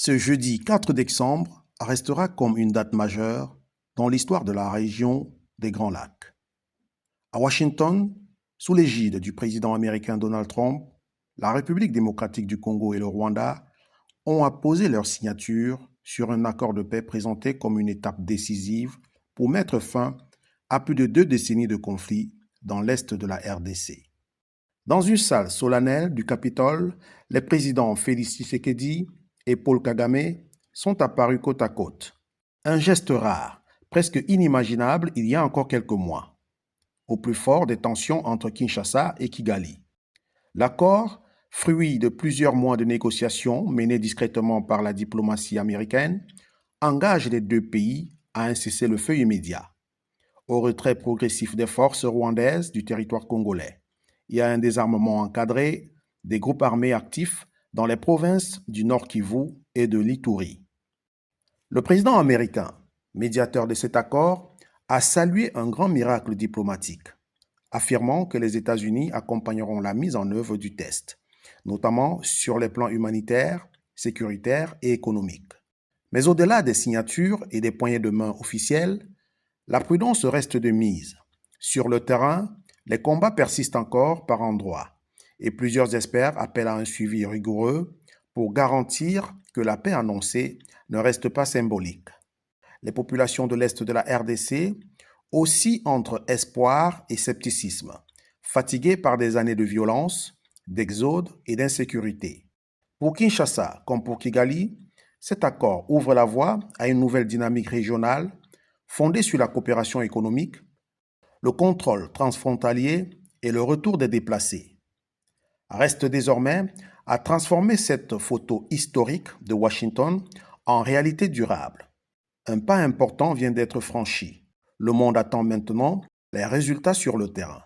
Ce jeudi 4 décembre restera comme une date majeure dans l'histoire de la région des Grands Lacs. À Washington, sous l'égide du président américain Donald Trump, la République démocratique du Congo et le Rwanda ont apposé leur signature sur un accord de paix présenté comme une étape décisive pour mettre fin à plus de 2 décennies de conflit dans l'est de la RDC. Dans une salle solennelle du Capitole, les présidents Félix Tshisekedi et Paul Kagame sont apparus côte à côte. Un geste rare, presque inimaginable il y a encore quelques mois, au plus fort des tensions entre Kinshasa et Kigali. L'accord, fruit de plusieurs mois de négociations menées discrètement par la diplomatie américaine, engage les deux pays à un cessez-le-feu immédiat, au retrait progressif des forces rwandaises du territoire congolais et à un désarmement encadré des groupes armés actifs dans les provinces du Nord Kivu et de l'Ituri. Le président américain, médiateur de cet accord, a salué un grand miracle diplomatique, affirmant que les États-Unis accompagneront la mise en œuvre du test, notamment sur les plans humanitaires, sécuritaires et économiques. Mais au-delà des signatures et des poignées de main officielles, la prudence reste de mise. Sur le terrain, les combats persistent encore par endroits et plusieurs experts appellent à un suivi rigoureux pour garantir que la paix annoncée ne reste pas symbolique. Les populations de l'Est de la RDC oscillent entre espoir et scepticisme, fatiguées par des années de violence, d'exode et d'insécurité. Pour Kinshasa comme pour Kigali, cet accord ouvre la voie à une nouvelle dynamique régionale fondée sur la coopération économique, le contrôle transfrontalier et le retour des déplacés. Reste désormais à transformer cette photo historique de Washington en réalité durable. Un pas important vient d'être franchi. Le monde attend maintenant les résultats sur le terrain.